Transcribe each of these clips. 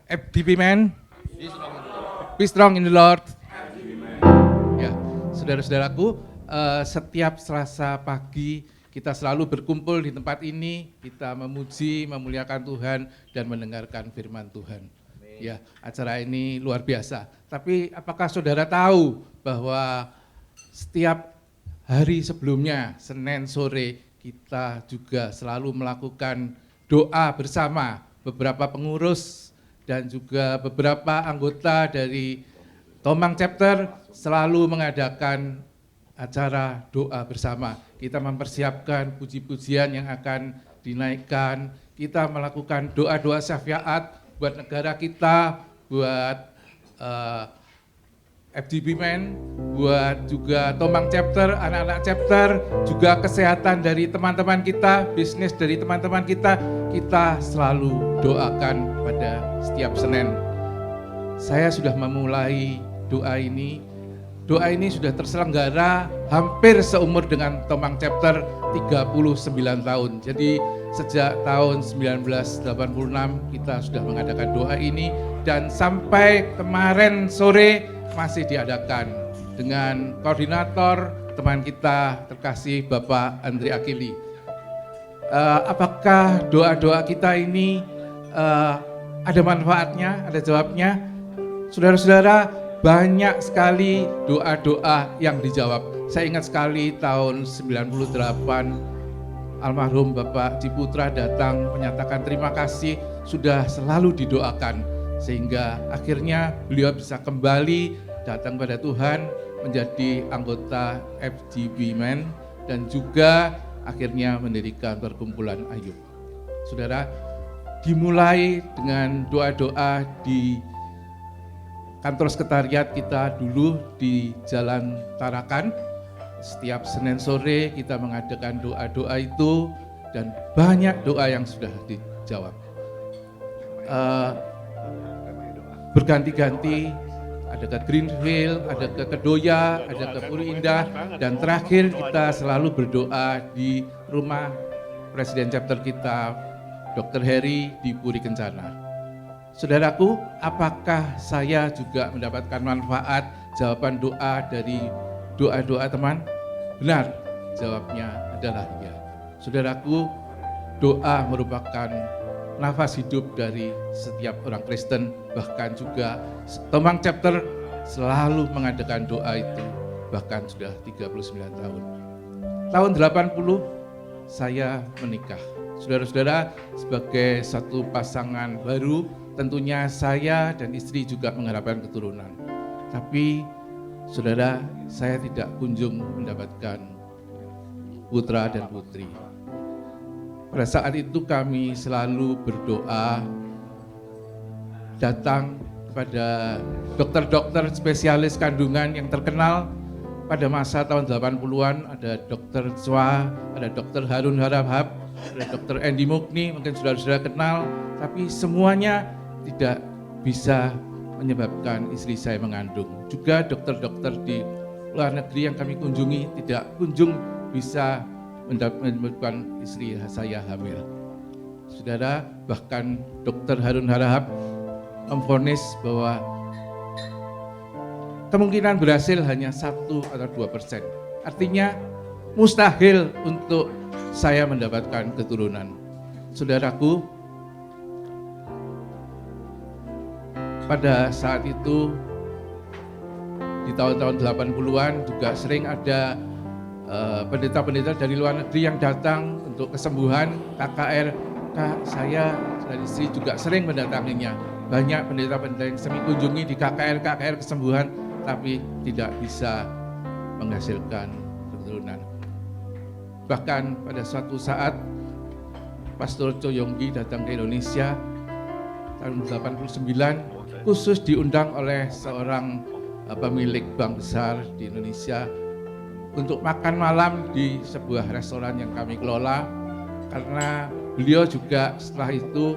FDP man, be strong in the Lord. Ya, saudara-saudaraku, setiap Selasa pagi kita selalu berkumpul di tempat ini, kita memuji, memuliakan Tuhan dan mendengarkan firman Tuhan. Ya, acara ini luar biasa. Tapi apakah saudara tahu bahwa setiap hari sebelumnya, Senin sore, kita juga selalu melakukan doa bersama beberapa pengurus dan juga beberapa anggota dari Tomang Chapter selalu mengadakan acara doa bersama. Kita mempersiapkan puji-pujian yang akan dinaikkan, kita melakukan doa-doa syafaat buat negara kita, buat FGB Men, buat juga Tomang Chapter, anak-anak chapter, juga kesehatan dari teman-teman kita, bisnis dari teman-teman kita selalu doakan pada setiap Senin. Saya sudah memulai doa ini sudah terselenggara hampir seumur dengan Tomang Chapter 39 tahun. Jadi sejak tahun 1986 kita sudah mengadakan doa ini dan sampai kemarin sore masih diadakan dengan koordinator teman kita terkasih Bapak Andri Akili. Apakah doa-doa kita ini ada manfaatnya, ada jawabnya? Saudara-saudara, banyak sekali doa-doa yang dijawab. Saya ingat sekali tahun 98 almarhum Bapak Ciputra datang menyatakan terima kasih sudah selalu didoakan. Sehingga akhirnya beliau bisa kembali datang pada Tuhan menjadi anggota FGB Men dan juga akhirnya mendirikan perkumpulan Ayub. Saudara, dimulai dengan doa-doa di kantor sekretariat kita dulu di Jalan Tarakan. Setiap Senin sore kita mengadakan doa-doa itu dan banyak doa yang sudah dijawab. Berganti-ganti, ada ke Greenfield, ada ke Kedoya, ada ke Puri Indah, dan terakhir kita selalu berdoa di rumah Presiden Chapter kita, Dr. Heri di Puri Kencana. Saudaraku, apakah saya juga mendapatkan manfaat jawaban doa dari doa-doa teman? Benar, jawabnya adalah ya. Saudaraku, doa merupakan nafas hidup dari setiap orang Kristen, bahkan juga Tomang Chapter selalu mengadakan doa itu, bahkan sudah 39 tahun. Tahun 80 saya menikah. Saudara-saudara, sebagai satu pasangan baru, tentunya saya dan istri juga mengharapkan keturunan. Tapi saudara, saya tidak kunjung mendapatkan putra dan putri. Pada saat itu kami selalu berdoa, datang kepada dokter-dokter spesialis kandungan yang terkenal pada masa tahun 80-an, ada Dr. Chua, ada Dr. Harun Harahap, ada Dr. Andy Mukni, mungkin saudara-saudara kenal, tapi semuanya tidak bisa menyebabkan istri saya mengandung. Juga dokter-dokter di luar negeri yang kami kunjungi tidak kunjung bisa menyebabkan istri saya hamil. Saudara, bahkan Dr. Harun Harahap memvonis bahwa kemungkinan berhasil hanya 1 atau 2%. Artinya mustahil untuk saya mendapatkan keturunan. Saudaraku, pada saat itu di tahun-tahun 80-an juga sering ada pendeta-pendeta dari luar negeri yang datang untuk kesembuhan KKR. Saya dan istri juga sering mendatanginya. Banyak pendeta-pendeta yang kami kunjungi di KKR kesembuhan, tapi tidak bisa menghasilkan keturunan. Bahkan pada suatu saat Pastor Coyonggi datang ke Indonesia tahun 89, khusus diundang oleh seorang pemilik bank besar di Indonesia untuk makan malam di sebuah restoran yang kami kelola, karena beliau juga setelah itu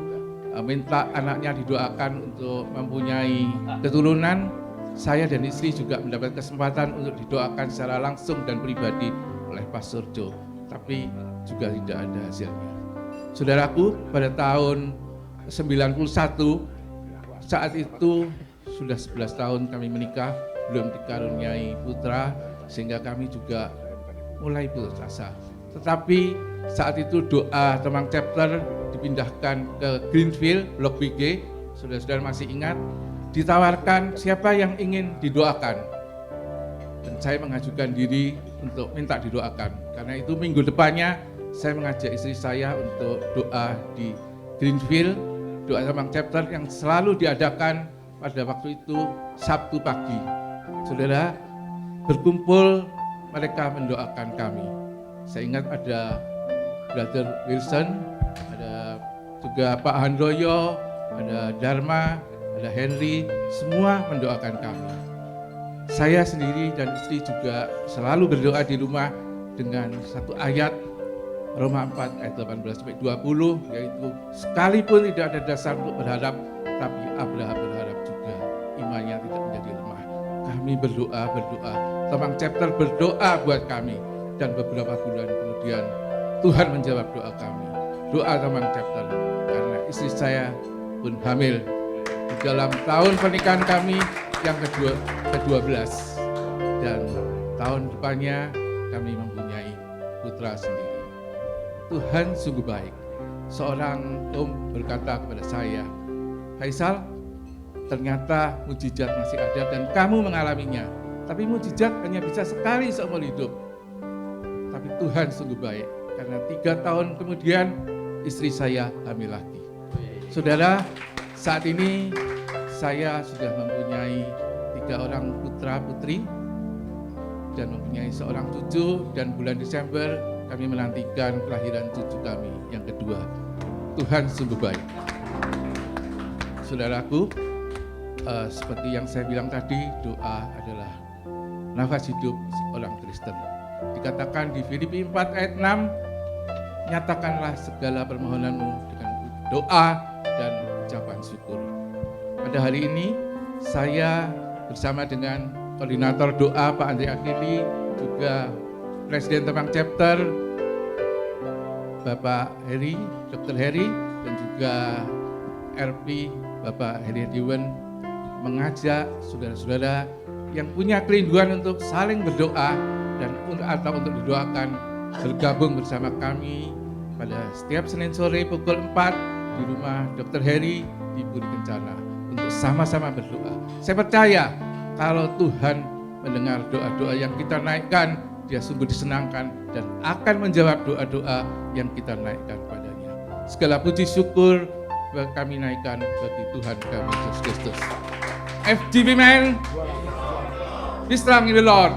minta anaknya didoakan untuk mempunyai keturunan. Saya dan istri juga mendapat kesempatan untuk didoakan secara langsung dan pribadi oleh Pastor Jo, tapi juga tidak ada hasilnya. Saudaraku, pada tahun 91 saat itu sudah 11 tahun kami menikah, belum dikaruniai putra, sehingga kami juga mulai putus asa. Tetapi saat itu doa Temang Chapter dipindahkan ke Greenfield, Blok BG, saudara-saudara masih ingat, ditawarkan siapa yang ingin didoakan. Dan saya mengajukan diri untuk minta didoakan. Karena itu minggu depannya saya mengajak istri saya untuk doa di Greenfield, doa Temang Chapter yang selalu diadakan pada waktu itu Sabtu pagi. Saudara, berkumpul mereka mendoakan kami. Saya ingat ada Brother Wilson, ada juga Pak Handoyo, ada Dharma, ada Henry, semua mendoakan kami. Saya sendiri dan istri juga selalu berdoa di rumah dengan satu ayat Roma 4 ayat 18-20, yaitu sekalipun tidak ada dasar untuk berharap, tapi Abraham berharap juga, imannya tidak menjadi lemah. Kami berdoa, Temang Chapter berdoa buat kami, dan beberapa bulan kemudian Tuhan menjawab doa kami, doa Temang Chapter, karena istri saya pun hamil di dalam tahun pernikahan kami yang ke-12, dan tahun depannya kami mempunyai putra sendiri. Tuhan sungguh baik. Seorang om berkata kepada saya, Faisal, ternyata mujizat masih ada dan kamu mengalaminya. Tapi mujizat hanya bisa sekali seumur hidup. Tapi Tuhan sungguh baik, karena 3 tahun kemudian istri saya hamil lagi. Saudara, saat ini saya sudah mempunyai 3 orang putra putri dan mempunyai seorang cucu, dan bulan Desember kami menantikan kelahiran cucu kami yang kedua. Tuhan sungguh baik. Saudaraku, seperti yang saya bilang tadi, doa adalah nafas hidup orang Kristen. Dikatakan di Filipi 4 ayat 6, nyatakanlah segala permohonanmu dengan doa dan ucapan syukur. Pada hari ini, saya bersama dengan koordinator doa Pak Andri Akhili, juga Presiden Temang Chapter Bapak Heri, Dr. Heri, dan juga RP Bapak Heri Diwen, mengajak saudara-saudara yang punya kerinduan untuk saling berdoa dan atau untuk didoakan bergabung bersama kami pada setiap Senin sore pukul 4 di rumah Dr. Heri di Puri Kencana untuk sama-sama berdoa. Saya percaya kalau Tuhan mendengar doa-doa yang kita naikkan, Dia sungguh disenangkan dan akan menjawab doa-doa yang kita naikkan padanya. Segala puji syukur kami naikkan bagi Tuhan kami Yesus Kristus. FGB men, be strong in the Lord.